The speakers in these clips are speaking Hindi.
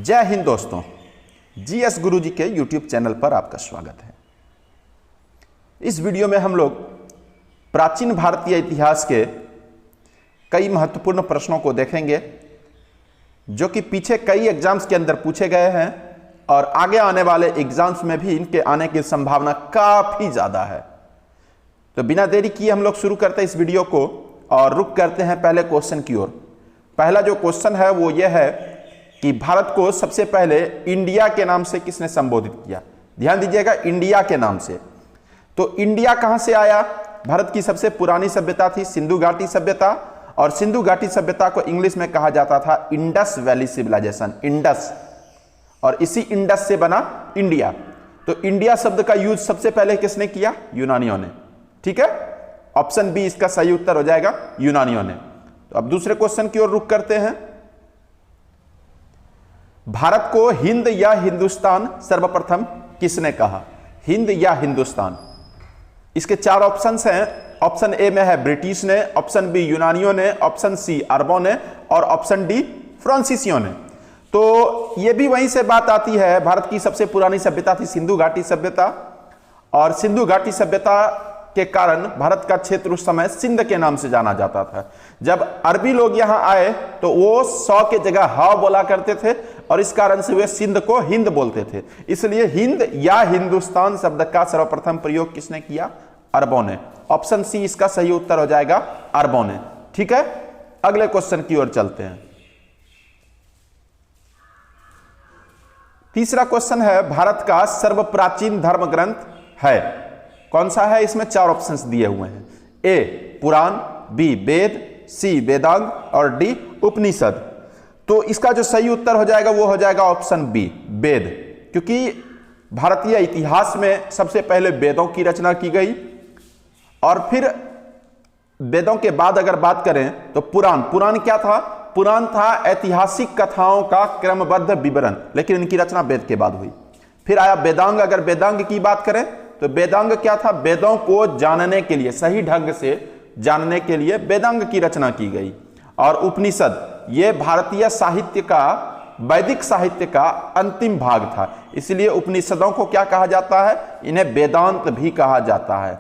जय हिंद दोस्तों, जीएस गुरुजी के यूट्यूब चैनल पर आपका स्वागत है। इस वीडियो में हम लोग प्राचीन भारतीय इतिहास के कई महत्वपूर्ण प्रश्नों को देखेंगे जो कि पीछे कई एग्जाम्स के अंदर पूछे गए हैं और आगे आने वाले एग्जाम्स में भी इनके आने की संभावना काफी ज्यादा है। तो बिना देरी किए हम लोग शुरू करते हैं इस वीडियो को और रुक करते हैं पहले क्वेश्चन की ओर। पहला जो क्वेश्चन है वो ये है कि भारत को सबसे पहले इंडिया के नाम से किसने संबोधित किया। ध्यान दीजिएगा, इंडिया के नाम से। तो इंडिया कहां से आया? भारत की सबसे पुरानी सभ्यता थी सिंधु घाटी सभ्यता, और सिंधु घाटी सभ्यता को इंग्लिश में कहा जाता था इंडस वैली सिविलाइजेशन, इंडस, और इसी इंडस से बना इंडिया। तो इंडिया शब्द का यूज सबसे पहले किसने किया? यूनानियों ने। ठीक है, ऑप्शन बी इसका सही उत्तर हो जाएगा, यूनानियों ने। तो अब दूसरे क्वेश्चन की ओर रुख करते हैं। भारत को हिंद या हिंदुस्तान सर्वप्रथम किसने कहा? हिंद या हिंदुस्तान? इसके चार ऑप्शंस हैं। ऑप्शन ए में है ब्रिटिश ने, ऑप्शन बी यूनानियों ने, ऑप्शन सी अरबों ने और ऑप्शन डी फ्रांसीसियों ने। तो यह भी वहीं से बात आती है, भारत की सबसे पुरानी सभ्यता थी सिंधु घाटी सभ्यता, और सिंधु घाटी सभ्यता के कारण भारत का क्षेत्र उस समय सिंध के नाम से जाना जाता था। जब अरबी लोग यहां आए तो वो 100 के जगह हा बोला करते थे और इस कारण से वे सिंध को हिंद बोलते थे। इसलिए हिंद या हिंदुस्तान शब्द का सर्वप्रथम प्रयोग किसने किया? अरबों ने। ऑप्शन सी इसका सही उत्तर हो जाएगा, अरबों ने। ठीक है, अगले क्वेश्चन की ओर चलते हैं। तीसरा क्वेश्चन है, भारत का सर्वप्राचीन धर्म ग्रंथ है कौन सा है? इसमें चार ऑप्शंस दिए हुए हैं। ए पुराण, बी वेद, सी वेदांग और डी उपनिषद। तो इसका जो सही उत्तर हो जाएगा वो हो जाएगा ऑप्शन बी, वेद, क्योंकि भारतीय इतिहास में सबसे पहले वेदों की रचना की गई और फिर वेदों के बाद अगर बात करें तो पुराण। पुराण क्या था? पुराण था ऐतिहासिक कथाओं का क्रमबद्ध विवरण, लेकिन इनकी रचना वेद के बाद हुई। फिर आया वेदांग। अगर वेदांग की बात करें तो वेदांग क्या था? वेदों को जानने के लिए, सही ढंग से जानने के लिए वेदांग की रचना की गई। और उपनिषद ये भारतीय साहित्य का, वैदिक साहित्य का अंतिम भाग था, इसलिए उपनिषदों को क्या कहा जाता है? इन्हें वेदांत भी कहा जाता है।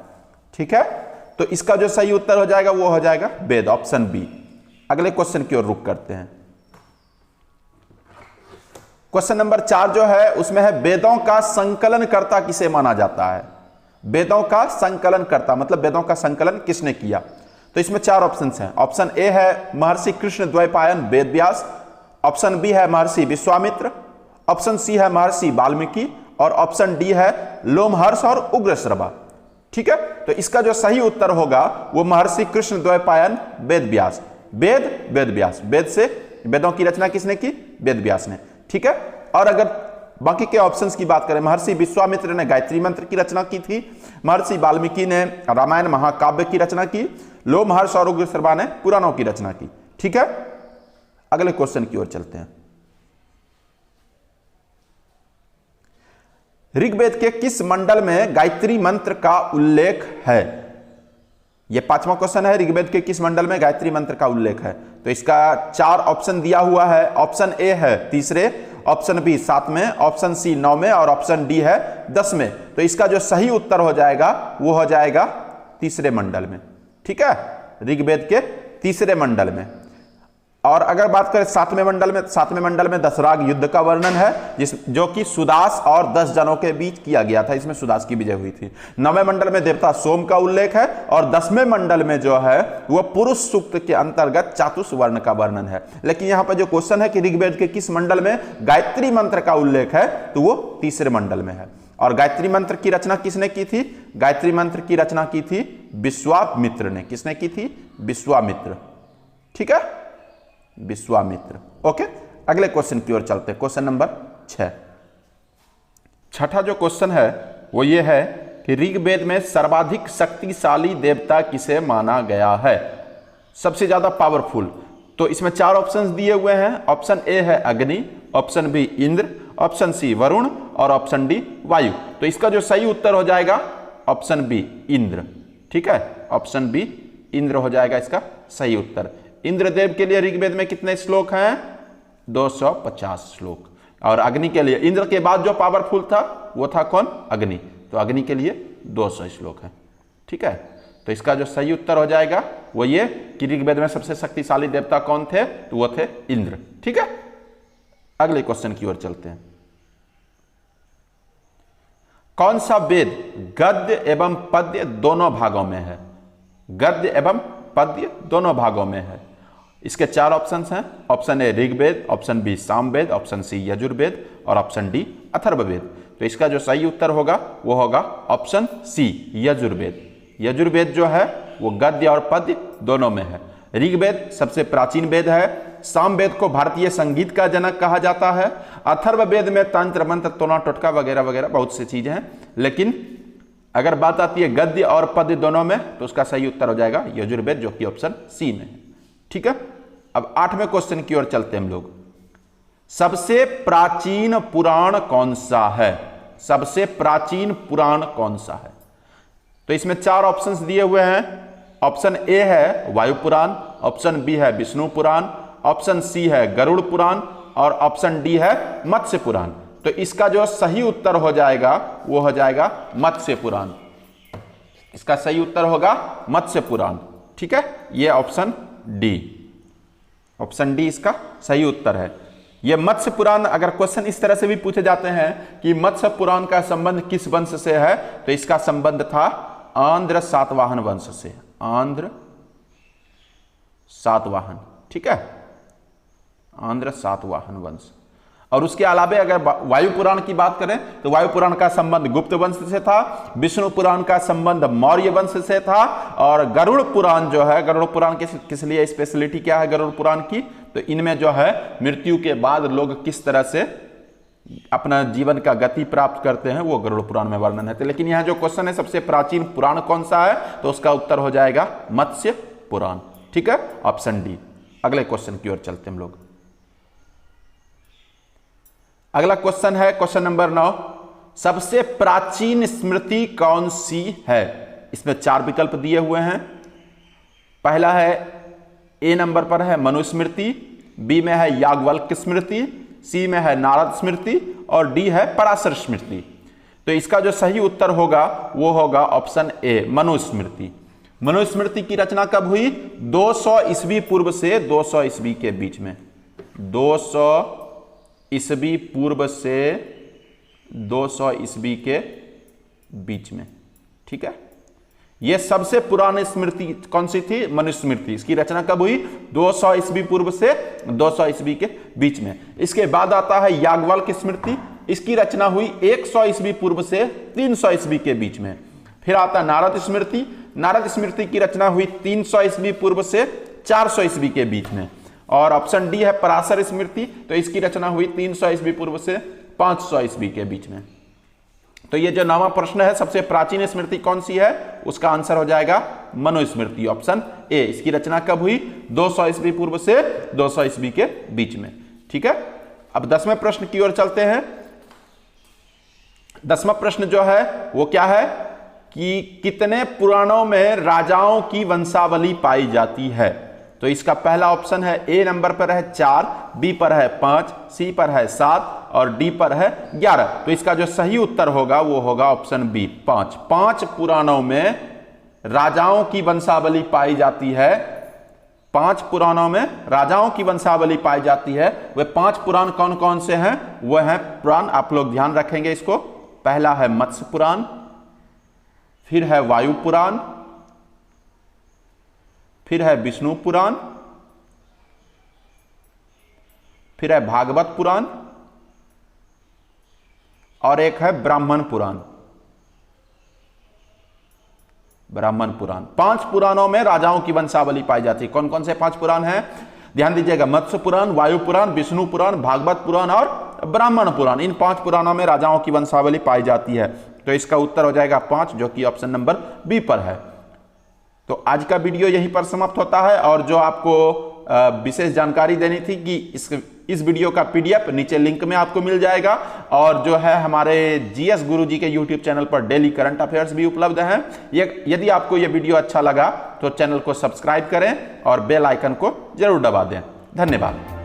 ठीक है, तो इसका जो सही उत्तर हो जाएगा वो हो जाएगा वेद, ऑप्शन बी। अगले क्वेश्चन की ओर रुख करते हैं। क्वेश्चन नंबर 4 जो है उसमें है, वेदों का संकलन कर्ता किसे माना जाता है? वेदों का संकलन कर्ता मतलब वेदों का संकलन किसने किया? तो इसमें चार ऑप्शंस हैं। ऑप्शन ए है महर्षि कृष्ण द्वैपायन वेद व्यास, ऑप्शन बी है महर्षि विश्वामित्र, ऑप्शन सी है महर्षि वाल्मीकि और ऑप्शन डी है लोमहर्ष और उग्रश्रवा। ठीक है, तो इसका जो सही उत्तर होगा वो महर्षि कृष्ण द्वैपायन वेद व्यास। वेद व्यास, वेद से वेदों की रचना किसने की? वेद व्यास ने। ठीक है, और अगर बाकी के ऑप्शंस की बात करें, महर्षि विश्वामित्र ने गायत्री मंत्र की रचना की थी, महर्षि वाल्मीकि ने रामायण महाकाव्य की रचना की, लोमहर्ष और उग्रश्रवा ने पुराणों की रचना की। ठीक है, अगले क्वेश्चन की ओर चलते हैं। ऋग्वेद के किस मंडल में गायत्री मंत्र का उल्लेख है? यह पांचवा क्वेश्चन है, ऋग्वेद के किस मंडल में गायत्री मंत्र का उल्लेख है? तो इसका चार ऑप्शन दिया हुआ है। ऑप्शन ए है तीसरे, ऑप्शन बी 7वें, ऑप्शन सी 9वें और ऑप्शन डी है 10वें। तो इसका जो सही उत्तर हो जाएगा वो हो जाएगा तीसरे मंडल में। ठीक है, ऋग्वेद के तीसरे मंडल में। और अगर बात करें 7वें मंडल में दशराग युद्ध का वर्णन है, जो कि सुदास और 10 जनों के बीच किया गया था, इसमें सुदास की विजय हुई थी। 9वें मंडल में देवता सोम का उल्लेख है और 10वें मंडल में जो है वह पुरुष सूक्त के अंतर्गत चातुर्वर्ण का वर्णन है। लेकिन यहां पर जो क्वेश्चन है कि ऋग्वेद के किस मंडल में गायत्री मंत्र का उल्लेख है, तो वो तीसरे मंडल में है। और गायत्री मंत्र की रचना किसने की थी? गायत्री मंत्र की रचना की थी विश्वामित्र ने। किसने की थी? विश्वामित्र। ठीक है, विश्वामित्र। ओके, अगले क्वेश्चन की ओर चलते हैं। Question number 6। छठा जो क्वेश्चन है वो ये है कि ऋग्वेद में सर्वाधिक शक्तिशाली देवता किसे माना गया है? सबसे ज्यादा पावरफुल। तो इसमें चार ऑप्शंस दिए हुए हैं। ऑप्शन ए है Agni, option B Indra, option C Varun और ऑप्शन डी वायु। तो इसका जो सही उत्तर हो जाएगा ऑप्शन बी इंद्र। ठीक है, ऑप्शन बी इंद्र हो जाएगा इसका सही उत्तर। इंद्रदेव के लिए ऋग्वेद में कितने श्लोक हैं? 250 श्लोक। और अग्नि के लिए इंद्र के बाद जो पावरफुल था वो था कौन? अग्नि। तो अग्नि के लिए 200 श्लोक है। ठीक है, तो इसका जो सही उत्तर हो जाएगा वो ये कि ऋग्वेद में सबसे शक्तिशाली देवता कौन थे? तो वो थे इंद्र। ठीक है, अगले क्वेश्चन की ओर चलते हैं। कौन सा वेद गद्य एवं पद्य दोनों भागों में है? गद्य एवं पद्य दोनों भागों में है। इसके 4 ऑप्शंस हैं। Option A Rigveda, option B Samaveda, option C Yajurveda और ऑप्शन डी अथर्ववेद। तो इसका जो सही उत्तर होगा वो होगा ऑप्शन सी यजुर्वेद। यजुर्वेद जो है वो गद्य और पद्य दोनों में है। ऋग्वेद सबसे प्राचीन वेद है। सामवेद को भारतीय संगीत का जनक कहा जाता है। अथर्ववेद में तंत्र मंत्र तोना टोटका वगैरह वगैरह बहुत सी चीजें हैं, लेकिन अगर बात आती है गद्य और पद्य दोनों में तो उसका सही उत्तर हो जाएगा यजुर्वेद, जो कि ऑप्शन सी में है। ठीक है, अब 8वें क्वेश्चन की ओर चलते हैं हम लोग। सबसे प्राचीन पुराण कौन सा है? सबसे प्राचीन पुराण कौन सा है? तो इसमें 4 ऑप्शंस दिए हुए हैं। ऑप्शन ए है वायु पुराण, ऑप्शन बी है विष्णु पुराण, ऑप्शन सी है गरुड़ पुराण और ऑप्शन डी है मत्स्य पुराण। तो इसका जो सही उत्तर हो जाएगा वो हो जाएगा मत्स्य पुराण। इसका सही उत्तर होगा मत्स्य पुराण। ठीक है, ये ऑप्शन डी, ऑप्शन डी इसका सही उत्तर है। ये मत्स्य पुराण, अगर क्वेश्चन इस तरह से भी पूछे जाते हैं कि मत्स्य पुराण का संबंध किस वंश से है, तो इसका संबंध था आंध्र सातवाहन वंश से। आंध्र सातवाहन, ठीक है, आंध्र सातवाहन वंश। और उसके अलावे अगर वायु पुराण की बात करें तो वायु पुराण का संबंध गुप्त वंश से था, विष्णु पुराण का संबंध मौर्य वंश से था, और गरुड़ पुराण जो है, गरुड़ पुराण किस लिए स्पेशलिटी क्या है गरुड़ पुराण की? तो इनमें जो है मृत्यु के बाद लोग किस तरह से अपना जीवन का गति प्राप्त करते हैं वो गरुड़ पुराण में वर्णन है। लेकिन यहां जो क्वेश्चन है सबसे प्राचीन पुराण कौन सा है, तो उसका उत्तर हो जाएगा मत्स्य पुराण। ठीक है, ऑप्शन डी। अगले क्वेश्चन की ओर चलते हम लोग। अगला क्वेश्चन है क्वेश्चन नंबर 9। सबसे प्राचीन स्मृति कौन सी है? इसमें 4 विकल्प दिए हुए हैं। पहला है ए नंबर पर है मनुस्मृति, बी में है याज्ञवल्क्य स्मृति, सी में है नारद स्मृति और डी है पराशर स्मृति। तो इसका जो सही उत्तर होगा वो होगा ऑप्शन ए मनुस्मृति। मनुस्मृति की रचना कब हुई? 200 ईस्वी पूर्व से 200 ईस्वी के बीच में। 200 ईस्वी पूर्व से 200 ईस्वी के बीच में। ठीक है, यह सबसे पुरानी स्मृति कौन सी थी? मनुस्मृति। इसकी रचना कब हुई? 200 ईस्वी पूर्व से 200 ईस्वी के बीच में। इसके बाद आता है याज्ञवल्क्य स्मृति। इसकी रचना हुई 100 ईस्वी पूर्व से 300 ईस्वी के बीच में। फिर आता है नारद स्मृति। नारद स्मृति की रचना हुई 300 ईस्वी पूर्व से 400 ईस्वी के बीच में। और ऑप्शन डी है पराशर स्मृति। तो इसकी रचना हुई 300 ईस्वी पूर्व से 500 ईस्वी के बीच में। तो ये जो 9वां प्रश्न है सबसे प्राचीन स्मृति कौन सी है, उसका आंसर हो जाएगा मनुस्मृति, ऑप्शन ए। इसकी रचना कब हुई? 200 ईस्वी पूर्व से 200 ईस्वी के बीच में। ठीक है, अब 10वें प्रश्न की ओर चलते हैं। 10वां प्रश्न जो है वो क्या है कि कितने पुराणों में राजाओं की वंशावली पाई जाती है? तो इसका पहला ऑप्शन है ए नंबर पर है 4, बी पर है 5, सी पर है 7 और डी पर है 11। तो इसका जो सही उत्तर होगा वो होगा ऑप्शन बी 5। 5 पुराणों में राजाओं की वंशावली पाई जाती है। 5 पुराणों में राजाओं की वंशावली पाई जाती है। वे 5 पुराण कौन कौन से हैं? वह हैं पुराण, आप लोग ध्यान रखेंगे इसको। पहला है मत्स्य पुराण, फिर है वायु पुराण, फिर है विष्णु पुराण, फिर है भागवत पुराण और एक है ब्राह्मण पुराण। ब्राह्मण पुराण। 5 पुराणों में राजाओं की वंशावली पाई जाती है। कौन कौन से 5 पुराण हैं? ध्यान दीजिएगा, मत्स्य पुराण, वायु पुराण, विष्णु पुराण, भागवत पुराण और ब्राह्मण पुराण। इन 5 पुराणों में राजाओं की वंशावली पाई जाती है। तो इसका उत्तर हो जाएगा 5, जो कि ऑप्शन नंबर बी पर है। तो आज का वीडियो यहीं पर समाप्त होता है। और जो आपको विशेष जानकारी देनी थी कि इस वीडियो का पीडीएफ नीचे लिंक में आपको मिल जाएगा। और जो है हमारे जीएस गुरुजी के यूट्यूब चैनल पर डेली करंट अफेयर्स भी उपलब्ध हैं। यदि आपको ये वीडियो अच्छा लगा तो चैनल को सब्सक्राइब करें और बेल आइकन को जरूर दबा दें। धन्यवाद।